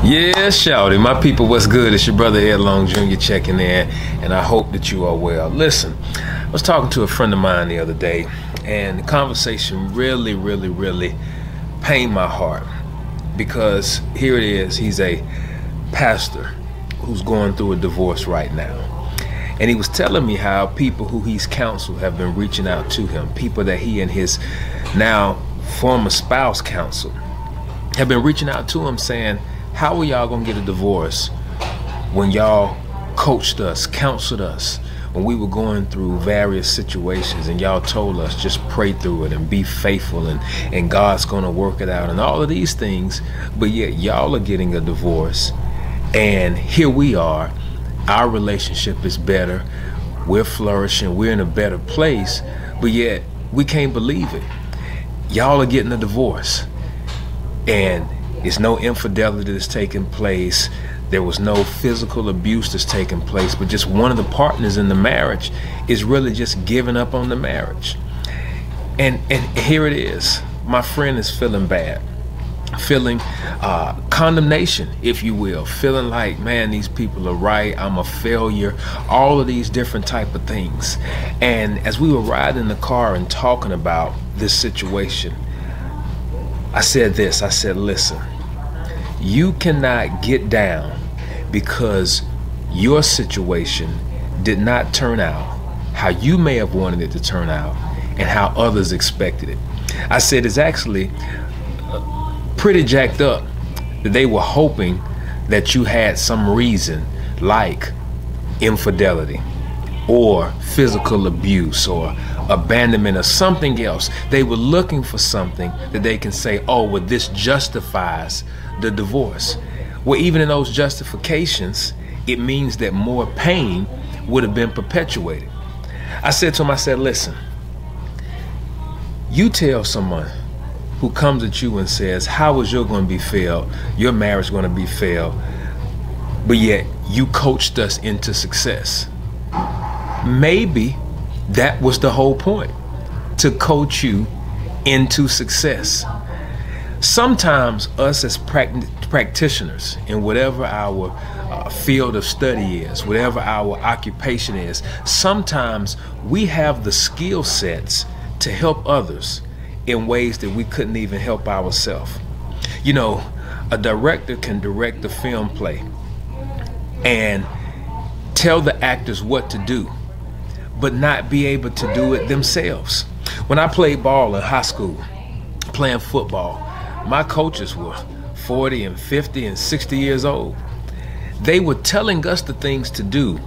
Yeah, shouty. My people, what's good? It's your brother Ed Long Jr. checking in, and I hope that you are well. Listen, I was talking to a friend of mine the other day, and the conversation really pained my heart, because here it is. He's a pastor who's going through a divorce right now. And he was telling me how people who he's counseled have been reaching out to him, people that he and his now former spouse counseled, have been reaching out to him saying, how are y'all gonna get a divorce when y'all coached us, counseled us, when we were going through various situations, and y'all told us just pray through it and be faithful, and God's gonna work it out and all of these things, but yet y'all are getting a divorce, and here we are, our relationship is better, we're flourishing, we're in a better place, but yet we can't believe it. Y'all are getting a divorce, and it's no infidelity that's taking place. There was no physical abuse that's taking place, but just one of the partners in the marriage is really just giving up on the marriage. And here it is. My friend is feeling bad, feeling condemnation, if you will, feeling like, man, these people are right, I'm a failure, all of these different type of things. And as we were riding in the car and talking about this situation, I said this, I said, listen, you cannot get down because your situation did not turn out how you may have wanted it to turn out and how others expected it. I said it's actually pretty jacked up that they were hoping that you had some reason like infidelity or physical abuse or abandonment or something else. They were looking for something that they can say, oh, well, this justifies the divorce. Well, even in those justifications, it means that more pain would have been perpetuated. I said to him, I said, listen, you tell someone who comes at you and says, how is your going to be failed, your marriage going to be failed, but yet you coached us into success. Maybe that was the whole point, to coach you into success. Sometimes us as practitioners in whatever our field of study is, whatever our occupation is, sometimes we have the skill sets to help others in ways that we couldn't even help ourselves. You know, a director can direct a film play and tell the actors what to do, but not be able to do it themselves. When I played ball in high school, playing football, my coaches were 40 and 50 and 60 years old. They were telling us the things to do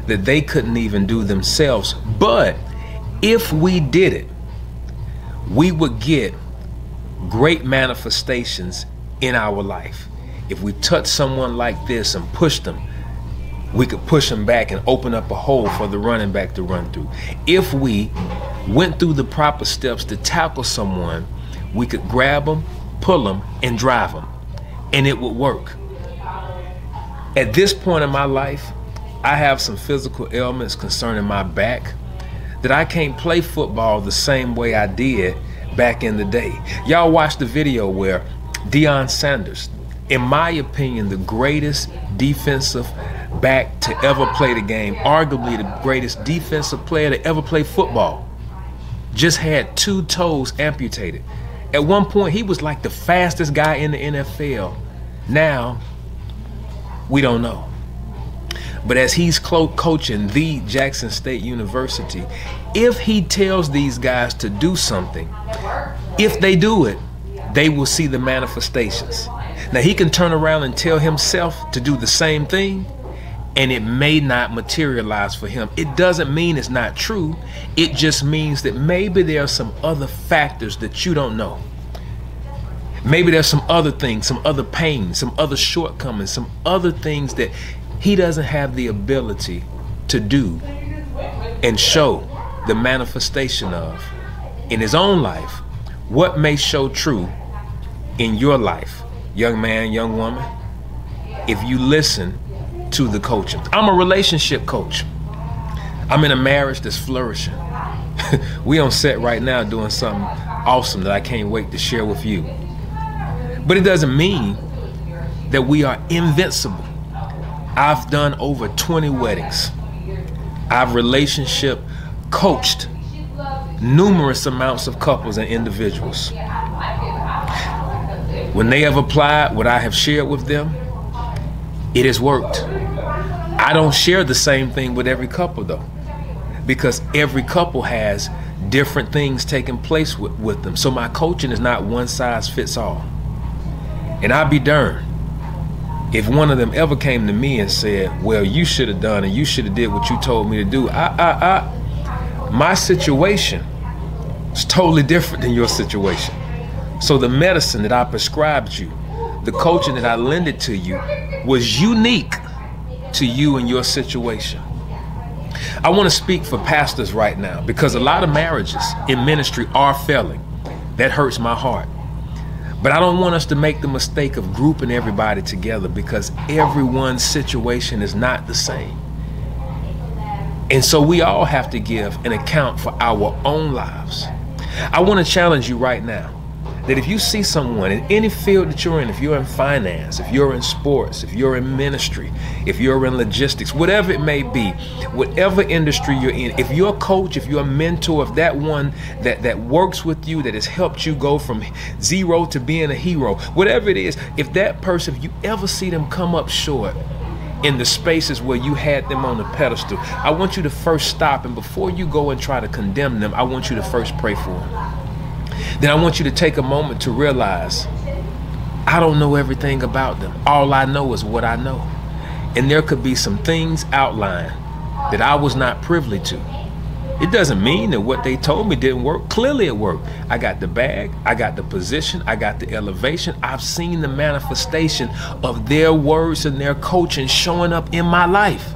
that they couldn't even do themselves. But if we did it, we would get great manifestations in our life. If we touch someone like this and push them, we could push them back and open up a hole for the running back to run through. If we went through the proper steps to tackle someone, we could grab them, pull them, and drive them, and it would work. At this point in my life, I have some physical ailments concerning my back that I can't play football the same way I did back in the day. Y'all watched the video where Deion Sanders, in my opinion, the greatest defensive back to ever play the game, arguably the greatest defensive player to ever play football, just had 2 toes amputated. At one point, he was like the fastest guy in the NFL. Now, we don't know. But as he's coaching the Jackson State University, if he tells these guys to do something, if they do it, they will see the manifestations. Now, he can turn around and tell himself to do the same thing, and it may not materialize for him. It doesn't mean it's not true. It just means that maybe there are some other factors that you don't know. Maybe there's some other things, some other pain, some other shortcomings, some other things that he doesn't have the ability to do and show the manifestation of in his own life. What may show true in your life, young man, young woman, if you listen to the coaching. I'm a relationship coach. I'm in a marriage that's flourishing. We on set right now doing something awesome that I can't wait to share with you. But it doesn't mean that we are invincible. I've done over 20 weddings. I've relationship coached numerous amounts of couples and individuals. When they have applied what I have shared with them, it has worked. I don't share the same thing with every couple though, because every couple has different things taking place with them. So my coaching is not one size fits all. And I'd be darned if one of them ever came to me and said, well, you should have done and you should have did what you told me to do. My situation is totally different than your situation. So the medicine that I prescribed you, the coaching that I lended to you, was unique to you and your situation. I want to speak for pastors right now, because a lot of marriages in ministry are failing. That hurts my heart. But I don't want us to make the mistake of grouping everybody together, because everyone's situation is not the same. And so we all have to give an account for our own lives. I want to challenge you right now that if you see someone in any field that you're in, if you're in finance, if you're in sports, if you're in ministry, if you're in logistics, whatever it may be, whatever industry you're in, if you're a coach, if you're a mentor, if that one that works with you, that has helped you go from zero to being a hero, whatever it is, if that person, if you ever see them come up short in the spaces where you had them on the pedestal, I want you to first stop, and before you go and try to condemn them, I want you to first pray for them. Then I want you to take a moment to realize, I don't know everything about them. All I know is what I know. And there could be some things outlined that I was not privy to. It doesn't mean that what they told me didn't work. Clearly it worked. I got the bag, I got the position, I got the elevation. I've seen the manifestation of their words and their coaching showing up in my life.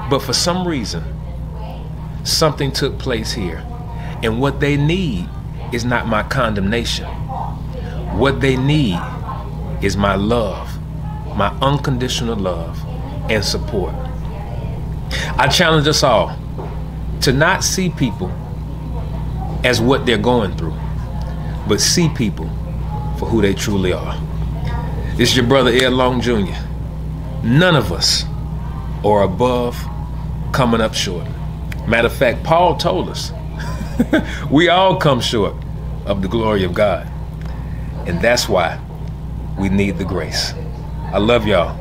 But for some reason, something took place here. And what they need is not my condemnation. What they need is my love, my unconditional love and support. I challenge us all to not see people as what they're going through, but see people for who they truly are. This is your brother Ed Long Jr. None of us are above coming up short. Matter of fact, Paul told us we all come short of the glory of God. And that's why we need the grace. I love y'all.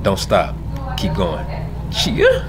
Don't stop. Keep going. Cheer.